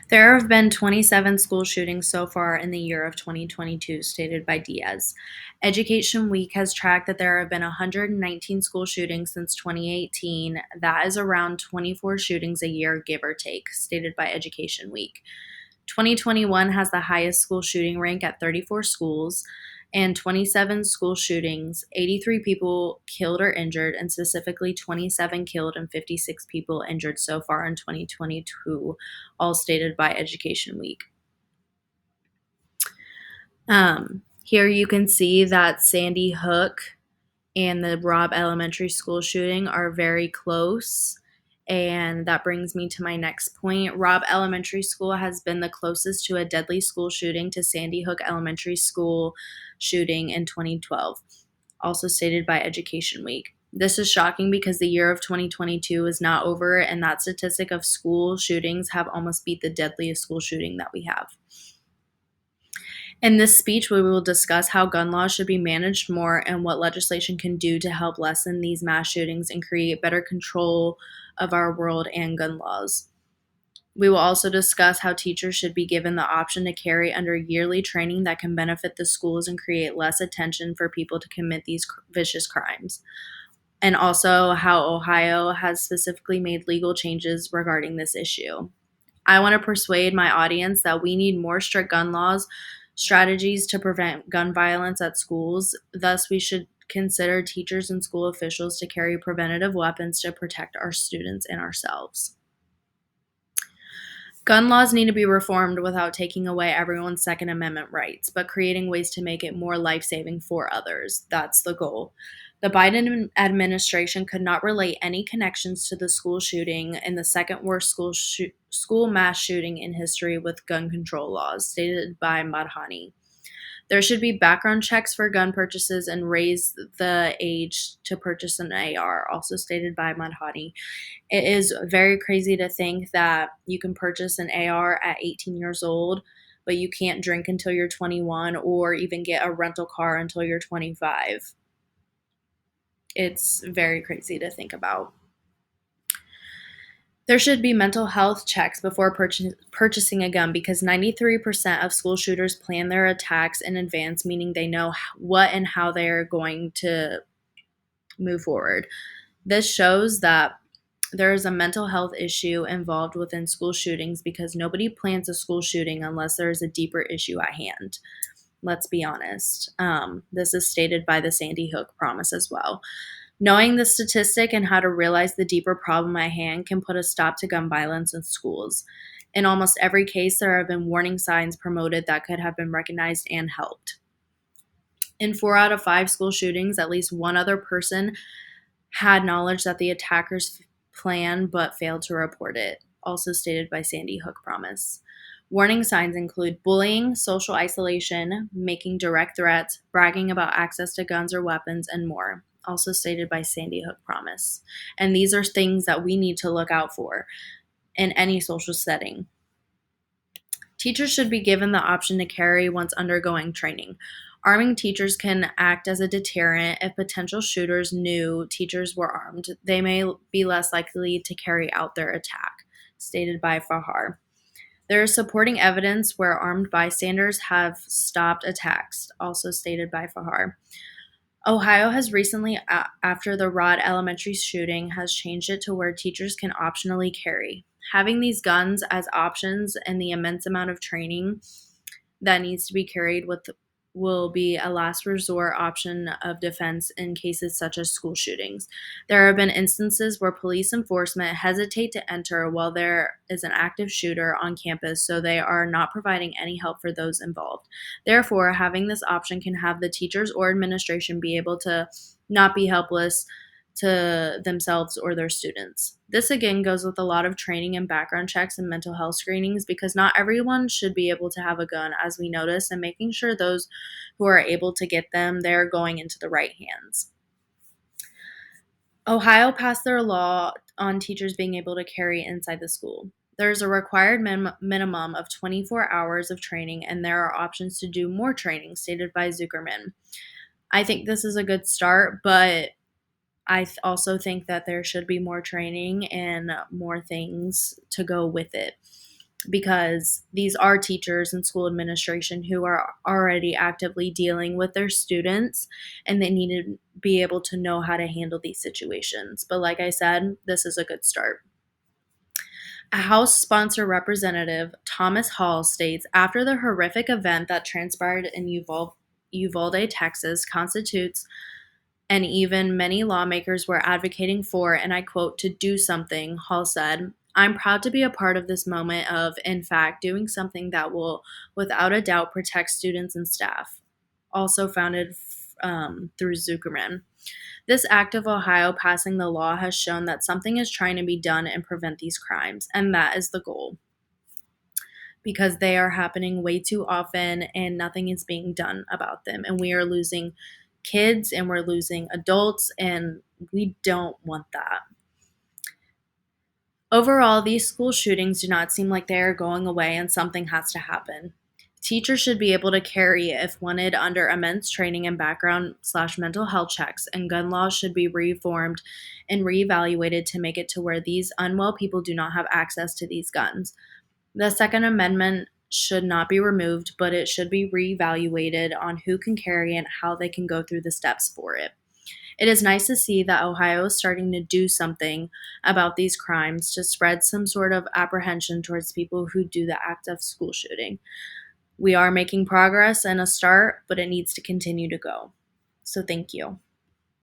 There have been 27 school shootings so far in the year of 2022, stated by Diaz. Education Week has tracked that there have been 119 school shootings since 2018. That is around 24 shootings a year, give or take, stated by Education Week. 2021 has the highest school shooting rank at 34 schools and 27 school shootings, 83 people killed or injured, and specifically 27 killed and 56 people injured so far in 2022, all stated by Education Week. Here you can see that Sandy Hook and the Robb Elementary School shooting are very close. And that brings me to my next point. Robb Elementary School has been the closest to a deadly school shooting to Sandy Hook Elementary School shooting in 2012, also stated by Education Week. This is shocking because the year of 2022 is not over, and that statistic of school shootings have almost beat the deadliest school shooting that we have. In this speech, we will discuss how gun laws should be managed more and what legislation can do to help lessen these mass shootings and create better control of our world and gun laws. We will also discuss how teachers should be given the option to carry under yearly training that can benefit the schools and create less attention for people to commit these vicious crimes. And also how Ohio has specifically made legal changes regarding this issue. I want to persuade my audience that we need more strict gun laws, strategies to prevent gun violence at schools. Thus, we should consider teachers and school officials to carry preventative weapons to protect our students and ourselves. Gun laws need to be reformed without taking away everyone's Second Amendment rights, but creating ways to make it more life-saving for others. That's the goal. The Biden administration could not relate any connections to the school shooting and the second worst school mass shooting in history with gun control laws, stated by Madhani. There should be background checks for gun purchases and raise the age to purchase an AR, also stated by Madhani. It is very crazy to think that you can purchase an AR at 18 years old, but you can't drink until you're 21 or even get a rental car until you're 25. It's very crazy to think about. There should be mental health checks before purchasing a gun because 93% of school shooters plan their attacks in advance, meaning they know what and how they are going to move forward. This shows that there is a mental health issue involved within school shootings because nobody plans a school shooting unless there is a deeper issue at hand. Let's be honest. This is stated by the Sandy Hook Promise as well. Knowing the statistic and how to realize the deeper problem at hand can put a stop to gun violence in schools. In almost every case, there have been warning signs promoted that could have been recognized and helped. In 4 out of 5 school shootings, at least one other person had knowledge that the attackers planned but failed to report it, also stated by Sandy Hook Promise. Warning signs include bullying, social isolation, making direct threats, bragging about access to guns or weapons, and more, also stated by Sandy Hook Promise. And these are things that we need to look out for in any social setting. Teachers should be given the option to carry once undergoing training. Arming teachers can act as a deterrent. If potential shooters knew teachers were armed, they may be less likely to carry out their attack, stated by Fahar. There is supporting evidence where armed bystanders have stopped attacks, also stated by Fahar. Ohio has recently, after the Robb Elementary shooting, has changed it to where teachers can optionally carry. Having these guns as options and the immense amount of training that needs to be carried with will be a last resort option of defense in cases such as school shootings. There have been instances where police enforcement hesitate to enter while there is an active shooter on campus, so they are not providing any help for those involved. Therefore, having this option can have the teachers or administration be able to not be helpless to themselves or their students. This again goes with a lot of training and background checks and mental health screenings because not everyone should be able to have a gun, as we notice, and making sure those who are able to get them, they're going into the right hands. Ohio passed their law on teachers being able to carry inside the school. There's a required minimum of 24 hours of training, and there are options to do more training, stated by Zuckerman. I think this is a good start, but I also think that there should be more training and more things to go with it. because these are teachers and school administration who are already actively dealing with their students, and they need to be able to know how to handle these situations. But like I said, this is a good start. A House sponsor representative, Thomas Hall, states after the horrific event that transpired in Uvalde, Texas, constitutes and even many lawmakers were advocating for, and I quote, to do something, Hall said. I'm proud to be a part of this moment of, in fact, doing something that will, without a doubt, protect students and staff. Also founded through Zuckerman. This act of Ohio passing the law has shown that something is trying to be done and prevent these crimes, and that is the goal because they are happening way too often and nothing is being done about them. And we are losing kids and we're losing adults, and we don't want that. Overall, these school shootings do not seem like they are going away, and something has to happen. Teachers should be able to carry it if wanted under immense training and background/mental health checks, and gun laws should be reformed and reevaluated to make it to where these unwell people do not have access to these guns. The Second Amendment should not be removed, but it should be reevaluated on who can carry and how they can go through the steps for it. It is nice to see that Ohio is starting to do something about these crimes to spread some sort of apprehension towards people who do the act of school shooting. We are making progress and a start, but it needs to continue to go. So thank you.